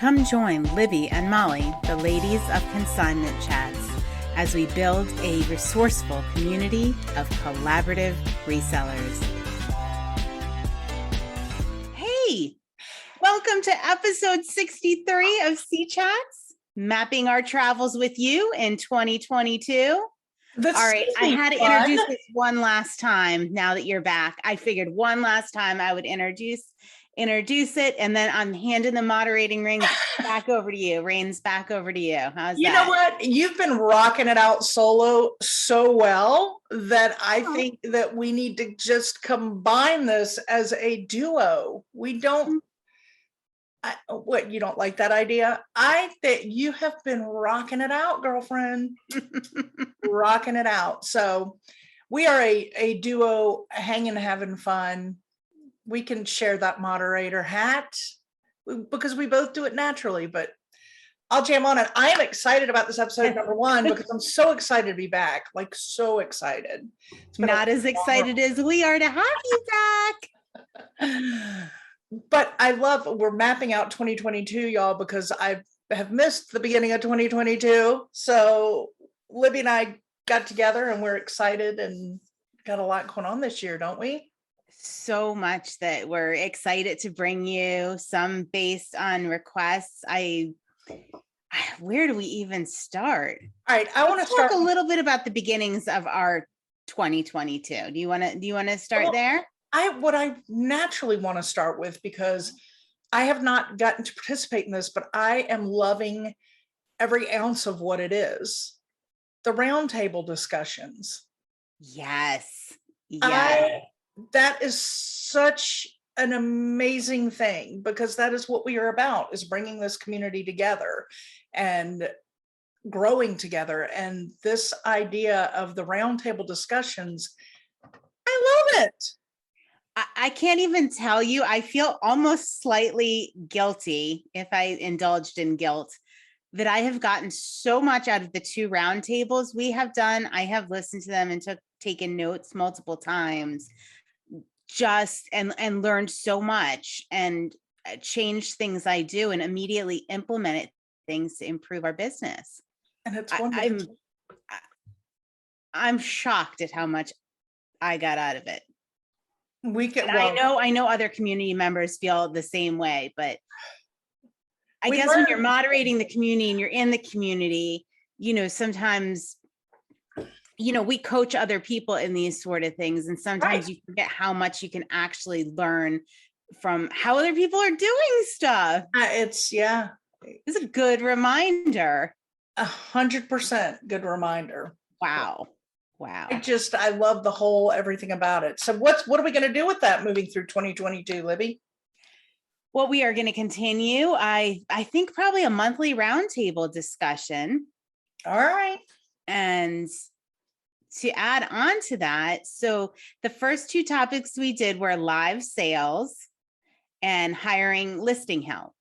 Come join Libby and Molly, the ladies of Consignment Chats, as we build a resourceful community of collaborative resellers. Hey, welcome to episode 63 of C Chats, mapping our travels with you in 2022. All right, I had to introduce this one last time now that you're back. I figured one last time I would introduce it, and then I'm handing the moderating ring back over to you. Reins back over to you. How's that? You know what? You've been rocking it out solo so well that I think that we need to just combine this as a duo. We don't, what, you don't like that idea? I think you have been rocking it out, girlfriend. Rocking it out. So we are a duo, hanging, having fun. We can share that moderator hat because we both do it naturally, but I'll jam on it. I am excited about this episode number one because I'm so excited to be back. Like, so excited. Not as excited as we are to have you back. But I love, we're mapping out 2022, y'all, because I have missed the beginning of 2022. So Libby and I got together and we're excited and got a lot going on this year, don't we? So much that we're excited to bring you, some based on requests. Where do we even start? All right, I want to talk a little bit about the beginnings of our 2022. Do you want to start there? What I naturally want to start with, because I have not gotten to participate in this, but I am loving every ounce of what it is. The roundtable discussions. Yes. That is such an amazing thing, because that is what we are about, is bringing this community together and growing together. And this idea of the roundtable discussions, I love it. I can't even tell you, I feel almost slightly guilty, if I indulged in guilt, that I have gotten so much out of the two roundtables we have done. I have listened to them and taken notes multiple times, and learned so much and changed things I do and immediately implemented things to improve our business. And it's wonderful. I'm shocked at how much I got out of it. I know other community members feel the same way, but I guess when you're moderating the community and you're in the community, sometimes, we coach other people in these sort of things. And sometimes you forget how much you can actually learn from how other people are doing stuff. It's a good reminder. 100% good reminder. Wow. I love the whole everything about it. So what are we going to do with that moving through 2022, Libby? Well, we are going to continue. I think probably a monthly roundtable discussion. All right. And to add on to that, so the first two topics we did were live sales and hiring listing help.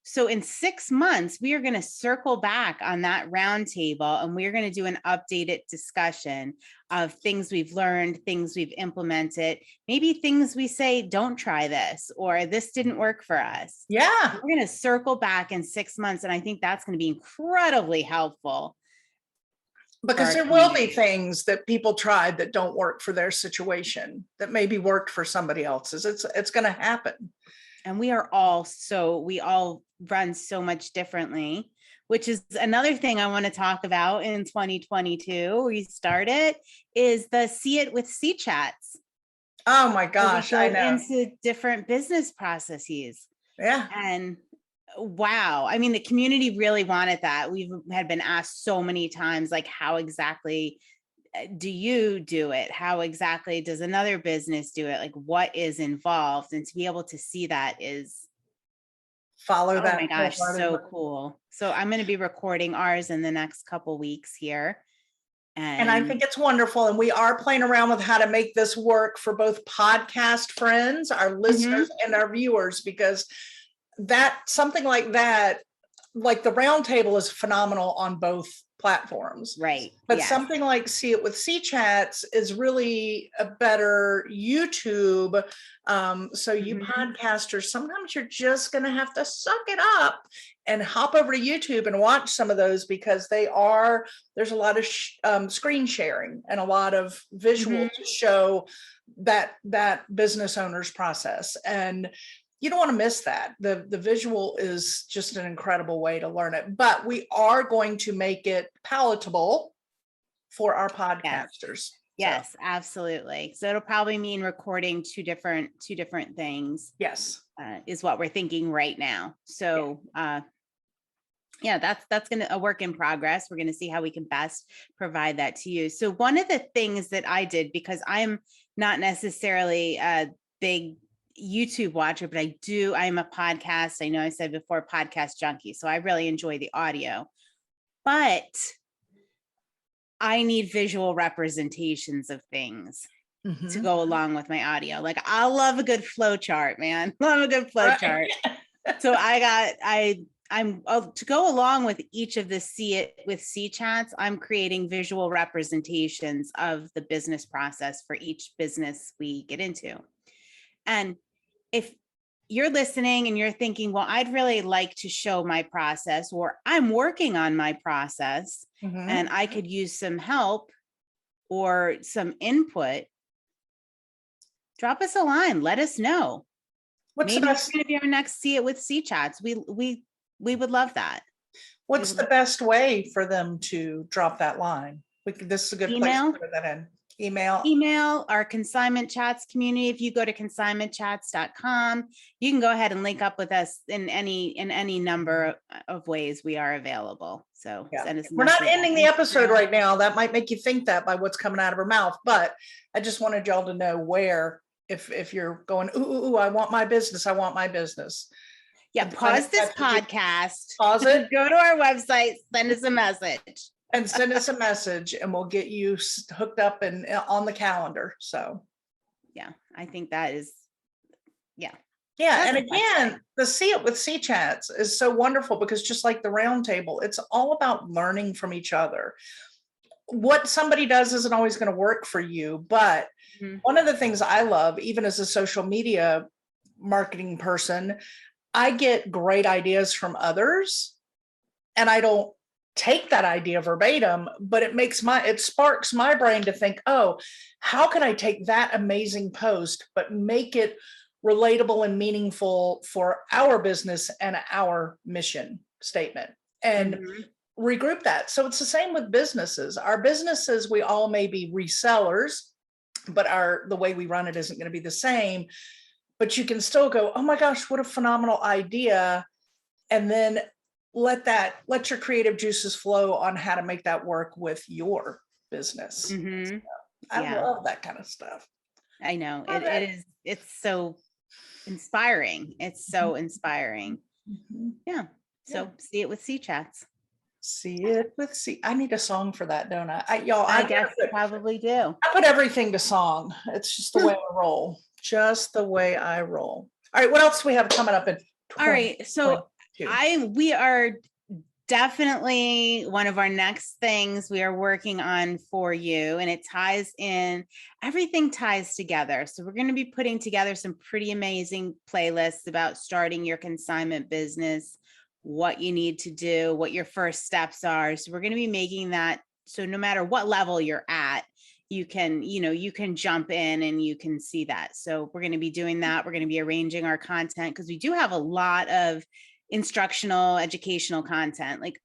So in 6 months, we are going to circle back on that roundtable, and we're going to do an updated discussion of things we've learned, things we've implemented, maybe things we say, don't try this, or this didn't work for us. Yeah. We're going to circle back in 6 months, and I think that's going to be incredibly helpful. Because there will be things that people tried that don't work for their situation that maybe worked for somebody else's. It's going to happen. And we all run so much differently, which is another thing I want to talk about in 2022. We started is the See It with C Chats. Oh my gosh, I know. Into different business processes. Yeah. And wow. I mean, the community really wanted that. We had been asked so many times, like, how exactly do you do it? How exactly does another business do it? Like, what is involved? And to be able to see that is that. Oh my gosh, so cool. So I'm going to be recording ours in the next couple weeks here. And I think it's wonderful. And we are playing around with how to make this work for both podcast friends, our listeners, and our viewers, because something like that like the roundtable is phenomenal on both platforms. Right. But Yes. something like See It with C Chats is really a better YouTube. So you podcasters, sometimes you're just going to have to suck it up and hop over to YouTube and watch some of those, because there's a lot of screen sharing and a lot of visual to show that business owner's process. And you don't want to miss that. The visual is just an incredible way to learn it, but we are going to make it palatable for our podcasters. Yes, absolutely. So it'll probably mean recording two different things. Yes. Is what we're thinking right now. So that's going to a work in progress. We're going to see how we can best provide that to you. So one of the things that I did, because I'm not necessarily a big YouTube watcher, but I'm a podcast. I know I said before, podcast junkie. So I really enjoy the audio, but I need visual representations of things to go along with my audio. Like, I love a good flow chart, man. Love a good flow chart. So I'm to go along with each of the See It with C Chats, I'm creating visual representations of the business process for each business we get into. And if you're listening and you're thinking, well, I'd really like to show my process, or I'm working on my process and I could use some help or some input, drop us a line. Let us know. Maybe it's going to be our next See It with C Chats. We would love that. What's the best way for them to drop that line? This is a good place to put that in. Email our Consignment Chats community. If you go to consignmentchats.com, you can go ahead and link up with us in any number of ways we are available. So send us. We're not ending the episode right now. That might make you think that by what's coming out of her mouth, but I just wanted y'all to know where, if you're going, ooh, I want my business. Yeah, pause this podcast. Pause it. Go to our website, send us a message. And send us a message, and we'll get you hooked up and on the calendar. So, yeah, I think that is, yeah. And again, the See It with C Chats is so wonderful, because just like the roundtable, it's all about learning from each other. What somebody does isn't always going to work for you, but one of the things I love, even as a social media marketing person, I get great ideas from others, and I don't take that idea verbatim, but it sparks my brain to think, oh, how can I take that amazing post, but make it relatable and meaningful for our business and our mission statement, and regroup that. So it's the same with businesses. Our businesses, we all may be resellers, but the way we run it isn't going to be the same. But you can still go, oh my gosh, what a phenomenal idea. And then let your creative juices flow on how to make that work with your business. So I love that kind of stuff. I know it's so inspiring. It's so inspiring. Yeah. So See It with C Chats. See It with C. I need a song for that, don't I? I guess you probably do. I put everything to song. It's just the way I roll. Just the way I roll. All right. What else do we have coming up in 2022? All right. So we are definitely one of our next things we are working on for you, and everything ties together. So we're going to be putting together some pretty amazing playlists about starting your consignment business, what you need to do, what your first steps are. So we're going to be making that so no matter what level you're at, you can jump in and you can see that. So we're going to be doing that. We're going to be arranging our content, because we do have a lot of instructional, educational content. Like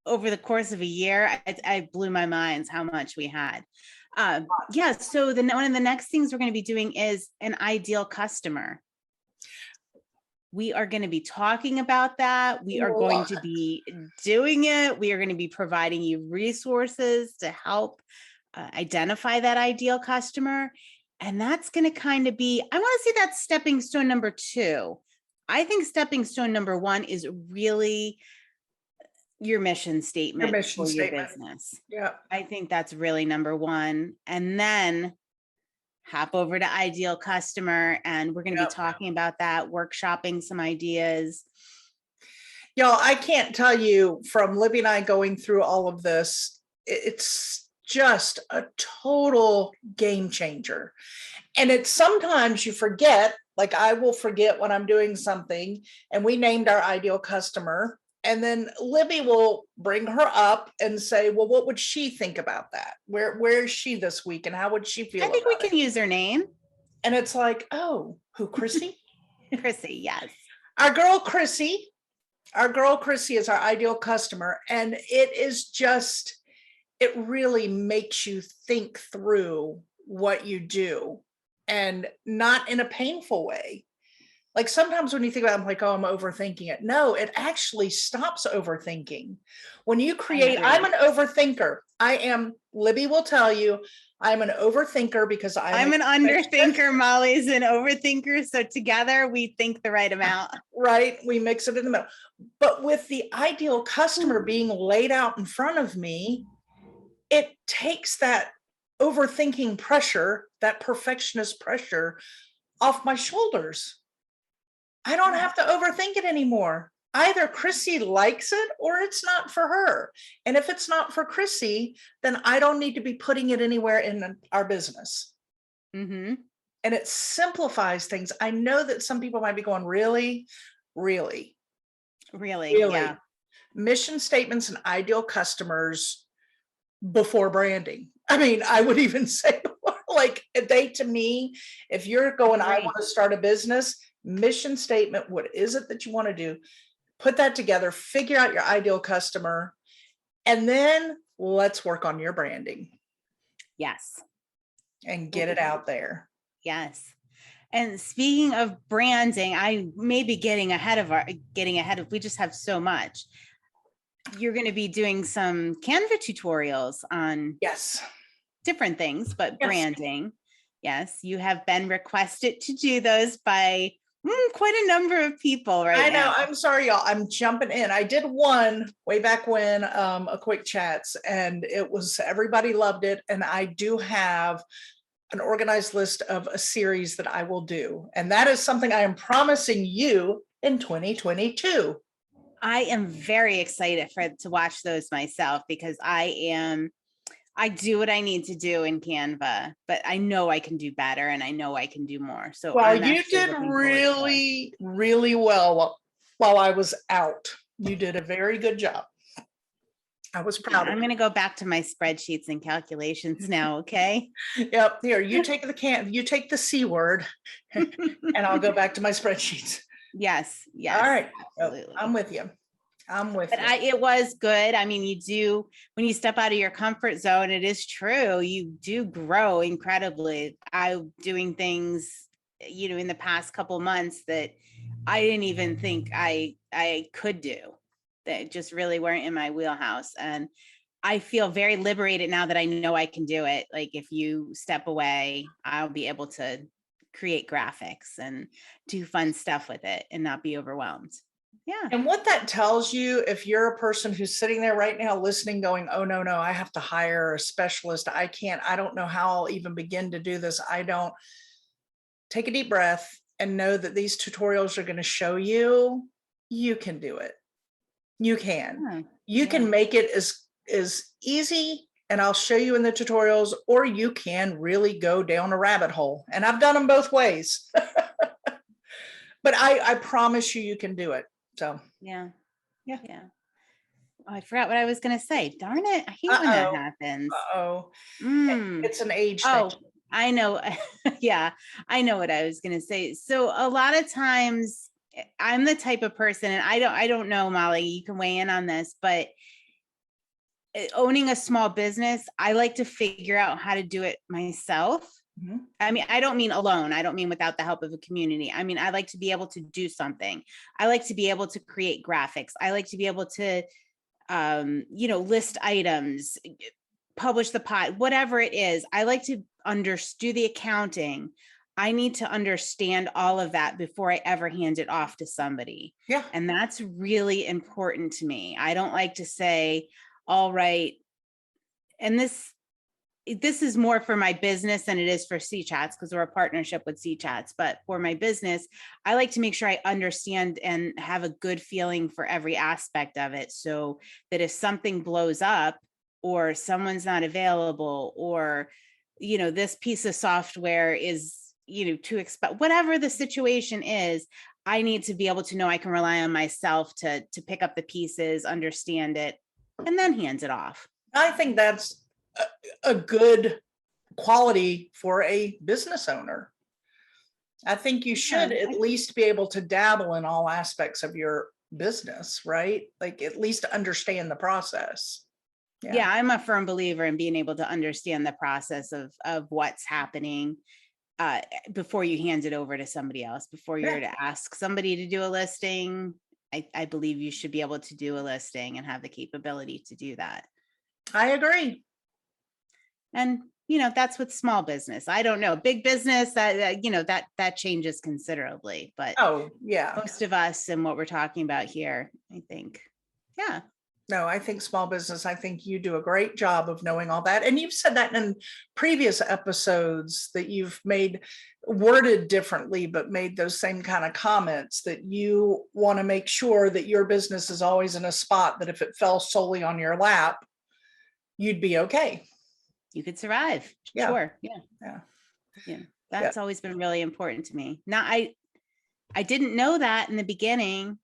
over the course of a year, I blew my mind how much we had. So one of the next things we're going to be doing is an ideal customer. We are going to be talking about that. We are going to be doing it. We are going to be providing you resources to help identify that ideal customer. And that's going to kind of be, I want to say that's stepping stone number 2. I think stepping stone number 1 is really your mission statement for your business. Yeah. I think that's really number 1. And then hop over to ideal customer, and we're going to be talking about that, workshopping some ideas. Y'all, I can't tell you, from Libby and I going through all of this, it's just a total game changer. And it's sometimes you forget, like I will forget when I'm doing something and we named our ideal customer. And then Libby will bring her up and say, well, what would she think about that? Where is she this week? And how would she feel I think about we can use her name. And it's like, oh, who, Chrissy? Chrissy, yes. Our girl, Chrissy. Our girl, Chrissy is our ideal customer. And it is just, it really makes you think through what you do, and not in a painful way. Like sometimes when you think about it, I'm like, oh, I'm overthinking it. No, it actually stops overthinking. When you create, I'm an overthinker. Libby will tell you, I'm an overthinker because I'm an underthinker. Molly's an overthinker. So together we think the right amount. Right. We mix it in the middle. But with the ideal customer being laid out in front of me, it takes that overthinking pressure, that perfectionist pressure off my shoulders. I don't have to overthink it anymore. Either Chrissy likes it or it's not for her. And if it's not for Chrissy, then I don't need to be putting it anywhere in our business. Mm-hmm. And it simplifies things. I know that some people might be going, really? Yeah. Mission statements and ideal customers before branding. I mean, I would even say, like, to me, if you're going, I want to start a business, mission statement, what is it that you want to do? Put that together, figure out your ideal customer, and then let's work on your branding. Yes. And get it out there. Yes. And speaking of branding, I may be getting ahead of we just have so much. You're going to be doing some Canva tutorials on different things, but branding. Yes, you have been requested to do those by quite a number of people right now. I know. I'm sorry, y'all. I'm jumping in. I did one way back when, a quick chats, and it was, everybody loved it. And I do have an organized list of a series that I will do. And that is something I am promising you in 2022. I am very excited to watch those myself, because I do what I need to do in Canva, but I know I can do better and I know I can do more. So well, you did really, really well while I was out. You did a very good job. I was proud. I'm going to go back to my spreadsheets and calculations now. Okay. Yep. Here, you take the C word and I'll go back to my spreadsheets. Yes. All right. Absolutely. I'm with you. It was good. I mean, when you step out of your comfort zone, it is true. You do grow incredibly. I'm doing things, in the past couple months that I didn't even think I could do, that just really weren't in my wheelhouse. And I feel very liberated now that I know I can do it. Like if you step away, I'll be able to create graphics and do fun stuff with it and not be overwhelmed. Yeah. And what that tells you, if you're a person who's sitting there right now listening, going, oh, no, I have to hire a specialist. I don't know how I'll even begin to do this. Take a deep breath and know that these tutorials are going to show you can do it. You can. You can make it as easy, and I'll show you in the tutorials, or you can really go down a rabbit hole. And I've done them both ways. But I promise you can do it. So yeah. Oh, I forgot what I was going to say. Darn it. I hate when that happens. It's an age thing. I know. Yeah, I know what I was going to say. So a lot of times I'm the type of person, and I don't know, Molly, you can weigh in on this, but owning a small business, I like to figure out how to do it myself. Mm-hmm. I mean, I don't mean alone. I don't mean without the help of a community. I mean, I like to be able to do something. I like to be able to create graphics. I like to be able to, list items, publish the pod, whatever it is. I like to do the accounting. I need to understand all of that before I ever hand it off to somebody. Yeah. And that's really important to me. I don't like to say, all right, and this, this is more for my business than it is for C Chats because we're a partnership with C Chats. But for my business, I like to make sure I understand and have a good feeling for every aspect of it. So that if something blows up or someone's not available, or, this piece of software is, too expensive, whatever the situation is, I need to be able to know I can rely on myself to pick up the pieces, understand it, and then hand it off. I think that's a good quality for a business owner. I think you should at least be able to dabble in all aspects of your business, right? Like at least understand the process. Yeah, I'm a firm believer in being able to understand the process of what's happening before you hand it over to somebody else. Before you're to ask somebody to do a listing, I believe you should be able to do a listing and have the capability to do that. I agree. And, that's with small business. I don't know, big business that changes considerably, but most of us and what we're talking about here, I think. Yeah. No, I think small business, I think you do a great job of knowing all that. And you've said that in previous episodes that you've worded differently, but made those same kind of comments that you want to make sure that your business is always in a spot that if it fell solely on your lap, you'd be okay. You could survive. Yeah. Sure. Yeah. That's always been really important to me. Now, I didn't know that in the beginning.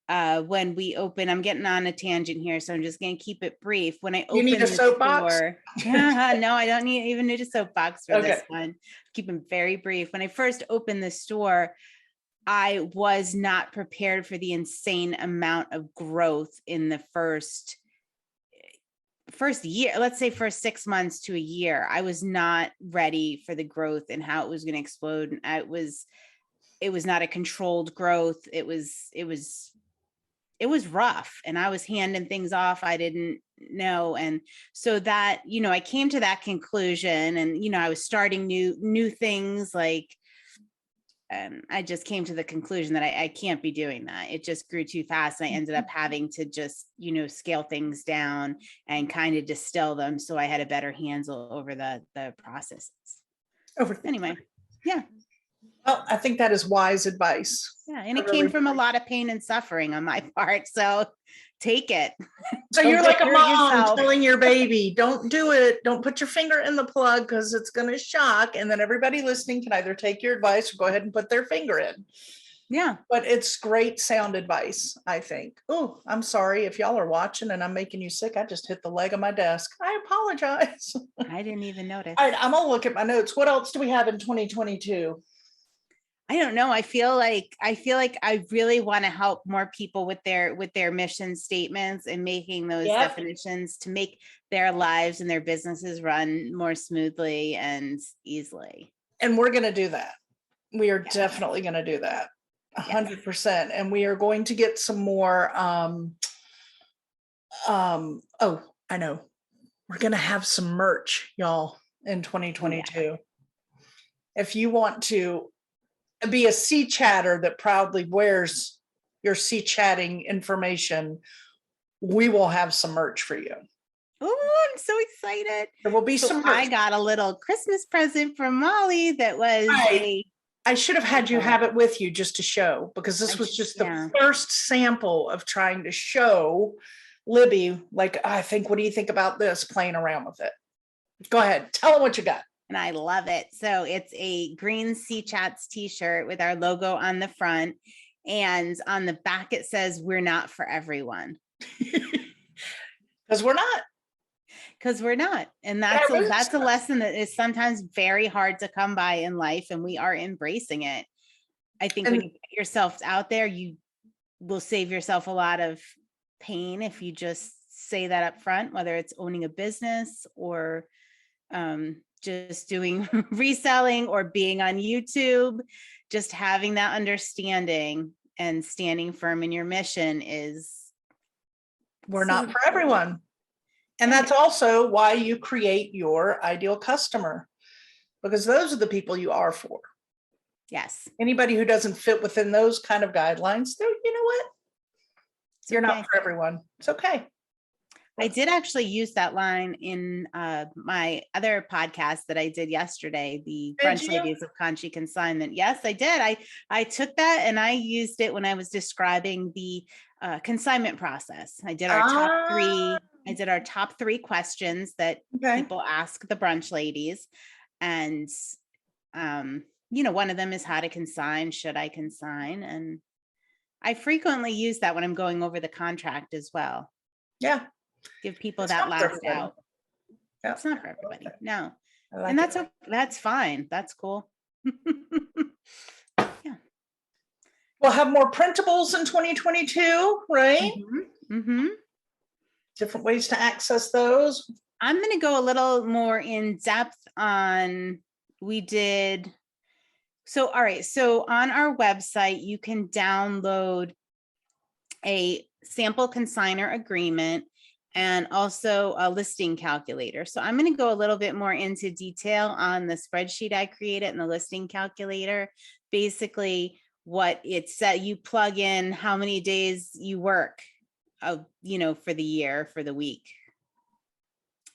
When we open, I'm getting on a tangent here, so I'm just going to keep it brief. When I open the soapbox? Store, no, I don't even need a soapbox for this one. Keep them very brief. When I first opened the store, I was not prepared for the insane amount of growth in the first year, let's say first 6 months to a year. I was not ready for the growth and how it was going to explode. It was not a controlled growth. It was rough, and I was handing things off I didn't know. And so that, I came to that conclusion, and, I was starting new things, like, I just came to the conclusion that I can't be doing that. It just grew too fast. And I ended up having to just, scale things down and kind of distill them. So I had a better handle over the processes. Anyway. Yeah. Well, I think that is wise advice. Yeah. And it came from a lot of pain and suffering on my part. So take it. So you're like a mom telling your baby, don't do it. Don't put your finger in the plug because it's going to shock. And then everybody listening can either take your advice or go ahead and put their finger in. Yeah. But it's great sound advice, I think. Oh, I'm sorry if y'all are watching and I'm making you sick. I just hit the leg of my desk. I apologize. I didn't even notice. All right, I'm going to look at my notes. What else do we have in 2022? I don't know. I feel like I really want to help more people with their mission statements and making those definitions to make their lives and their businesses run more smoothly and easily. And we're going to do that. We are definitely going to do that. 100%. And we are going to get some more, oh, I know. We're going to have some merch, y'all, in 2022. Yeah. If you want to be a C chatter that proudly wears your C chatting information, we will have some merch for you. Oh, I'm so excited. There will be some merch. I got a little Christmas present from Molly that was I should have had you have it with you just to show, because this was just the first sample of trying to show Libby, like, I think, what do you think about this, playing around with it? Go ahead. Tell them what you got. And I love it. So it's a green C Chats t-shirt with our logo on the front. And on the back, it says, "We're not for everyone." Because we're not. Because we're not. And that's a lesson that is sometimes very hard to come by in life. And we are embracing it. I think when you put yourself out there, you will save yourself a lot of pain if you just say that up front, whether it's owning a business or just doing reselling or being on YouTube. Just having that understanding and standing firm in your mission is, we're not for everyone. And that's also why you create your ideal customer, because those are the people you are for. Yes. Anybody who doesn't fit within those kind of guidelines, you know what? You're not for everyone. It's okay. I did actually use that line in my other podcast that I did yesterday, the Did Brunch you? Ladies of Consignment. Yes, I did. I took that and I used it when I was describing the consignment process. I did our top three. I did our top three questions that Okay. people ask the brunch ladies, and one of them is how to consign. Should I consign? And I frequently use that when I'm going over the contract as well. Yeah. Give people It's that not for last everybody. out. Yeah. It's not for everybody. No. I like And it. that's fine. That's cool. Yeah. We'll have more printables in 2022, right? Mm-hmm. Different ways to access those. I'm going to go a little more in depth on, all right. So on our website, you can download a sample consignor agreement and also a listing calculator. So I'm going to go a little bit more into detail on the spreadsheet I created and the listing calculator. Basically, what it said, you plug in how many days you work, for the year, for the week,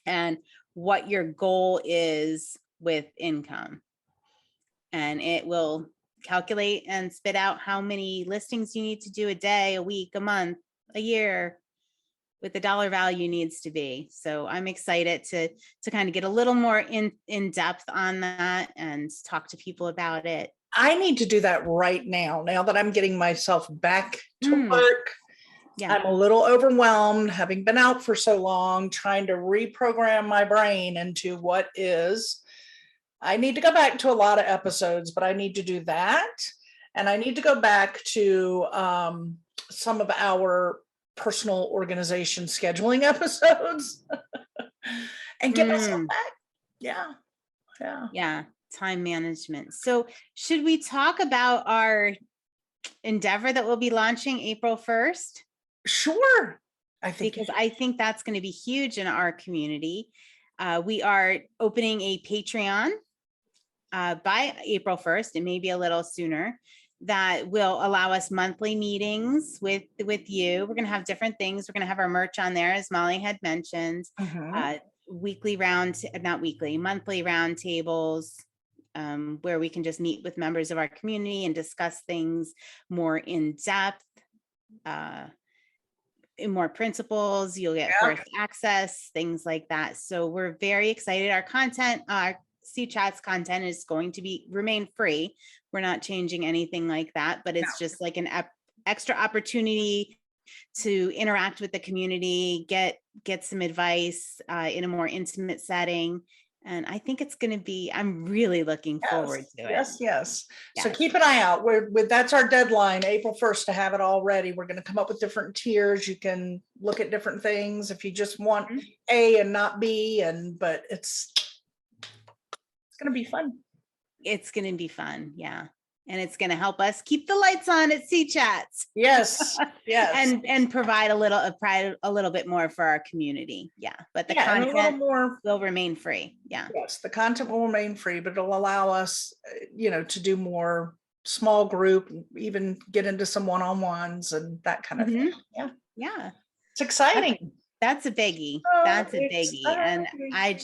and what your goal is with income. And it will calculate and spit out how many listings you need to do a day, a week, a month, a year, with the dollar value needs to be. So I'm excited to kind of get a little more in depth on that and talk to people about it. I need to do that right now that I'm getting myself back to work. Yeah. I'm a little overwhelmed, having been out for so long, trying to reprogram my brain into what is. I need to go back to a lot of episodes, but I need to do that. And I need to go back to some of our personal organization scheduling episodes and get myself back. Yeah. Time management. So should we talk about our endeavor that we'll be launching April 1st? Sure. I think that's going to be huge in our community. We are opening a Patreon by April 1st, and maybe a little sooner, that will allow us monthly meetings with you. We're going to have different things. We're going to have our merch on there, as Molly had mentioned. Monthly round tables, where we can just meet with members of our community and discuss things more in depth, in more principles. You'll get first access, things like that. So we're very excited. Our content, Chats content is going to remain free. We're not changing anything like that, but it's just like an extra opportunity to interact with the community, get some advice in a more intimate setting. And I think it's going to be, I'm really looking forward to it. Yes. So keep an eye out. That's our deadline, April 1st, to have it all ready. We're going to come up with different tiers. You can look at different things if you just want A and not B, but it's going to be fun. It's going to be fun. Yeah. And it's going to help us keep the lights on at Chats. Yes. and provide a little bit more for our community. Yeah. But the content will remain free. Yeah. Yes. The content will remain free, but it'll allow us, to do more small group, even get into some one-on-ones and that kind of thing. Yeah. Yeah. It's exciting. That's a biggie. That's a biggie. And I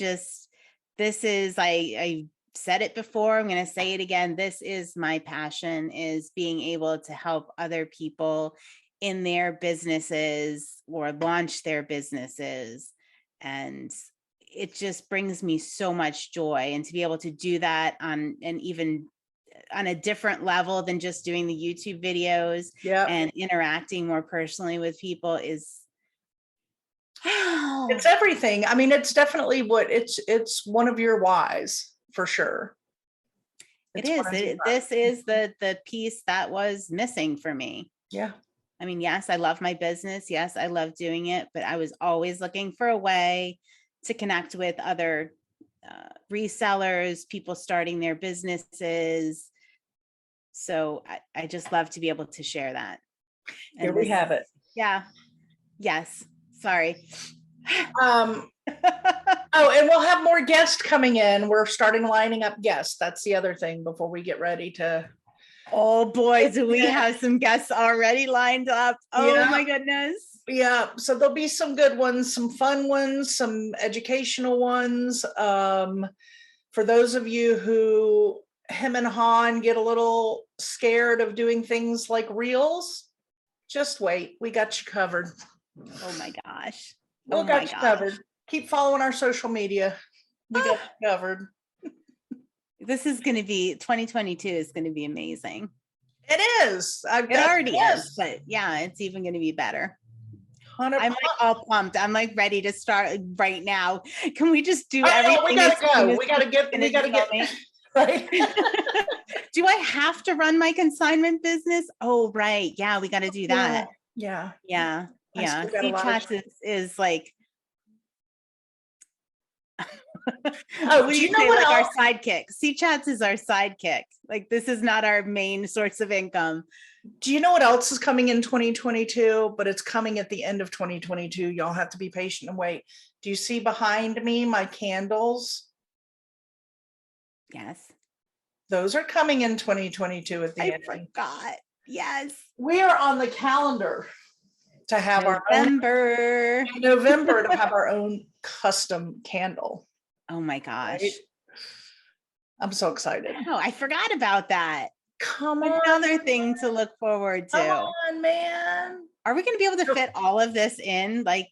said it before, I'm going to say it again. This is my passion, is being able to help other people in their businesses or launch their businesses. And it just brings me so much joy. And to be able to do that even on a different level than just doing the YouTube videos and interacting more personally with people is it's everything. I mean, it's definitely it's one of your whys. For sure. This is the piece that was missing for me. Yeah. I mean, yes, I love my business. Yes, I love doing it, but I was always looking for a way to connect with other resellers, people starting their businesses. So I just love to be able to share that. Here we have it. Yeah. Yes. Sorry. And we'll have more guests coming in. We're starting lining up guests. That's the other thing before we get ready to Oh boy, do we have some guests already lined up. Oh Yeah. my goodness. Yeah, so there'll be some good ones, some fun ones, some educational ones. For those of you who him and Han get a little scared of doing things like reels, just wait. We got you covered. Oh my gosh. We Oh got my you gosh. covered. Keep following our social media. We got you covered. This is going to be 2022 is going to be amazing. It is. It already is, but yeah, it's even going to be better. 100%. I'm like all pumped. I'm like ready to start right now. Can we just do I know, everything? we gotta as soon go. as We gotta get right. Do I have to run my consignment business? Oh, right. Yeah, we got to do that. Yeah. Yeah. I Yeah. still got a See, lot of chats is like, Oh, what do you know say? what Like our else? sidekick. See, chats is our sidekick. Like this is not our main source of income. Do you know what else is coming in 2022? But it's coming at the end of 2022. Y'all have to be patient and wait. Do you see behind me my candles? Yes. Those are coming in 2022 at the I end. forgot. Yes. We are on the calendar to have November. our own November to have our own custom candle. Oh my gosh. Right? I'm so excited. Oh, I forgot about that. Come on. Another thing to look forward to. Come on, man. Are we going to be able to fit all of this in like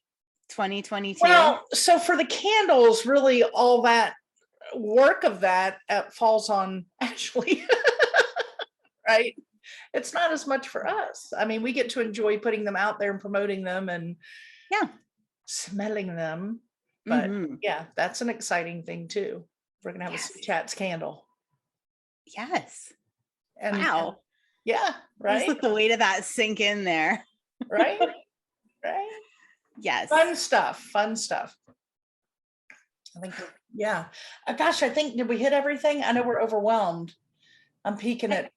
2022? Well, so for the candles, really all that work of that falls on Ashley, right? It's not as much for us. I mean, we get to enjoy putting them out there and promoting them and smelling them. But yeah, that's an exciting thing too. We're going to have a Chats candle. Yes. And wow. Yeah, right. Just let the weight of that sink in there. Right. Right. Yes. Fun stuff. I think, yeah. Gosh, I think, did we hit everything? I know we're overwhelmed. I'm peeking at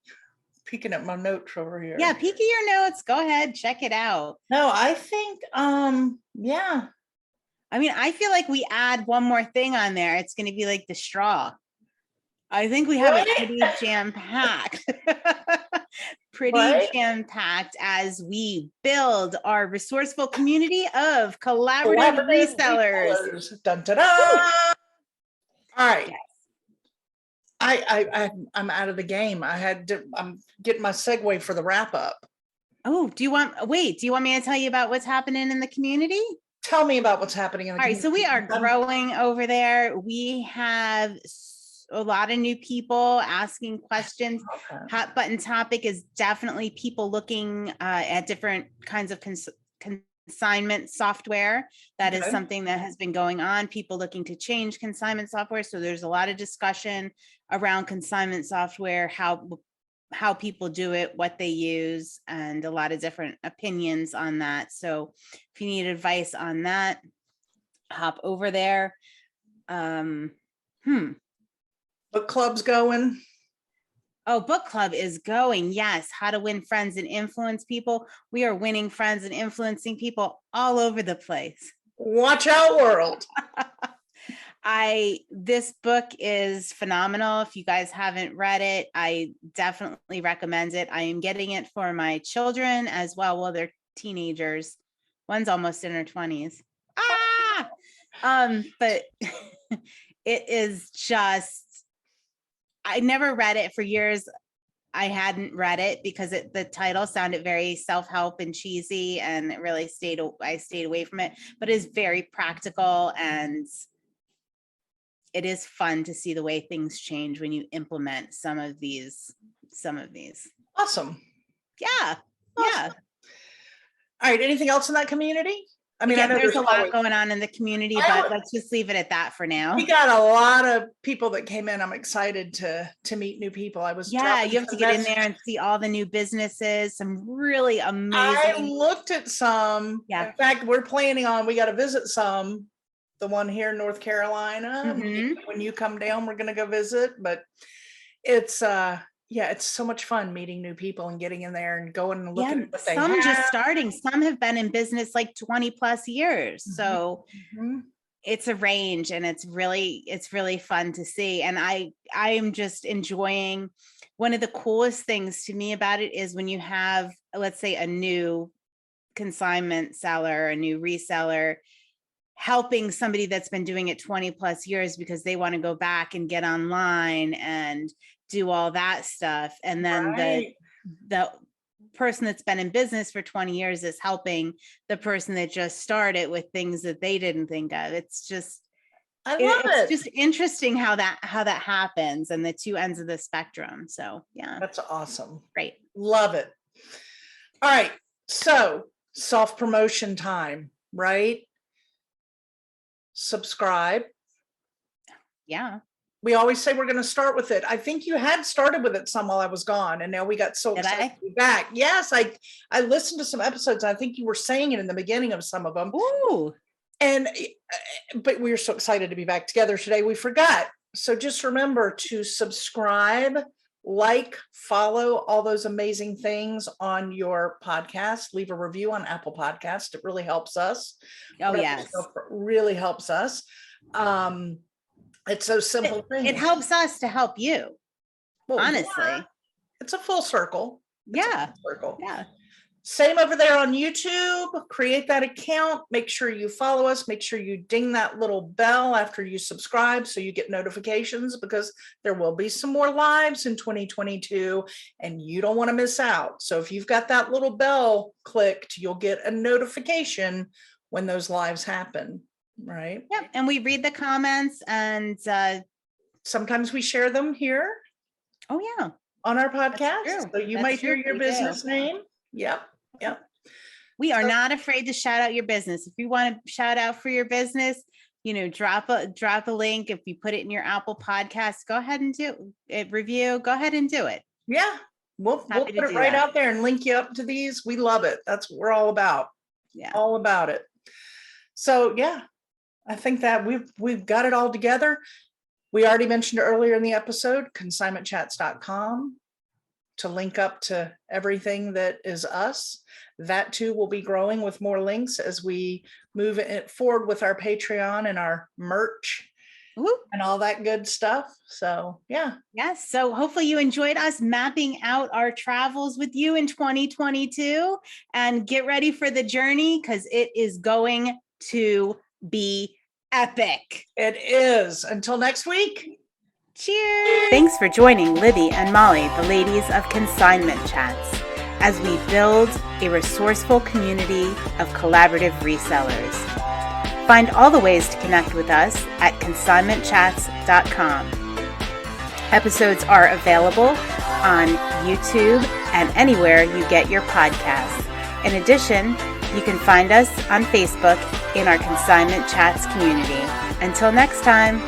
my notes over here. Yeah, peek at your notes. Go ahead, check it out. No, I think, yeah. I mean, I feel like we add one more thing on there. It's going to be like the straw. I think we have it pretty jam-packed. Pretty jam-packed as we build our resourceful community of collaborative resellers. Dun, dun, dun. All right. Yes. I'm out of the game. I'm getting my segue for the wrap up. Oh, do you want me to tell you about what's happening in the community? Tell me about what's happening in the community. All right, so we are growing over there. We have a lot of new people asking questions. Okay. Hot button topic is definitely people looking at different kinds of consignment software. That is something that has been going on. People looking to change consignment software. So there's a lot of discussion around consignment software, how people do it, what they use, and a lot of different opinions on that. So if you need advice on that, hop over there. Book club's going. Oh, book club is going. Yes. How to win friends and influence people. We are winning friends and influencing people all over the place. Watch out, world. This book is phenomenal. If you guys haven't read it, I definitely recommend it. I am getting it for my children as well. Well, they're teenagers. One's almost in her 20s. But it is just, I never read it for years. I hadn't read it because the title sounded very self-help and cheesy, and it really I stayed away from it, but it's very practical, and it is fun to see the way things change when you implement some of these. Awesome. Yeah. Awesome. Yeah. All right. Anything else in that community? I mean, I know there's a lot going on in the community, but let's just leave it at that for now. We got a lot of people that came in. I'm excited to meet new people. You have to get in there and see all the new businesses, some really amazing. I looked at some. Yeah. In fact, we're planning on, we got to visit some. The one here in North Carolina. Mm-hmm. When you come down, we're going to go visit, but it's it's so much fun meeting new people and getting in there and going and looking at what they have. Some just starting, some have been in business like 20 plus years. So it's a range, and it's really fun to see. And I am just enjoying, one of the coolest things to me about it is when you have, let's say, a new consignment seller, a new reseller, helping somebody that's been doing it 20 plus years because they want to go back and get online and do all that stuff. And then Right. the person that's been in business for 20 years is helping the person that just started with things that they didn't think of. It's just, I love it's it. just interesting how that happens, and the two ends of the spectrum. So yeah, That's awesome. great. Love it. All right. So self-promotion time, right? Subscribe. Yeah. We always say we're going to start with it. I think you had started with it some while I was gone, and now we got so Did excited I? to be back. Yes, I listened to some episodes. I think you were saying it in the beginning of some of them. Ooh. And but we were so excited to be back together today, we forgot. So just remember to subscribe, like, follow, all those amazing things on your podcast. Leave a review on Apple Podcast. It really helps us. Oh, Whatever yes. stuff really helps us. It's so simple thing. It helps us to help you. Well, honestly. yeah, it's a full circle. It's a Yeah. full circle. Yeah. Same over there on YouTube. Create that account. Make sure you follow us. Make sure you ding that little bell after you subscribe so you get notifications, because there will be some more lives in 2022 and you don't want to miss out. So if you've got that little bell clicked, you'll get a notification when those lives happen, right? Yep. And we read the comments, and sometimes we share them here. Oh yeah, on our podcast. So you might hear your business name. Yep. Yep. We are not afraid to shout out your business. If you want to shout out for your business, drop a link. If you put it in your Apple podcast, go ahead and do it. Review, go ahead and do it. Yeah. We'll put it right out there and link you up to these. We love it. That's what we're all about. Yeah. All about it. So yeah, I think that we've got it all together. We already mentioned earlier in the episode, consignmentchats.com, to link up to everything that is us. That too will be growing with more links as we move it forward with our Patreon and our merch. Woo. And all that good stuff. So yeah. Yes. So hopefully you enjoyed us mapping out our travels with you in 2022, and get ready for the journey, because it is going to be epic. It is. Until next week. Cheers. Thanks for joining Libby and Molly, the ladies of Consignment Chats, as we build a resourceful community of collaborative resellers. Find all the ways to connect with us at consignmentchats.com. Episodes are available on YouTube and anywhere you get your podcasts. In addition, you can find us on Facebook in our Consignment Chats community. Until next time.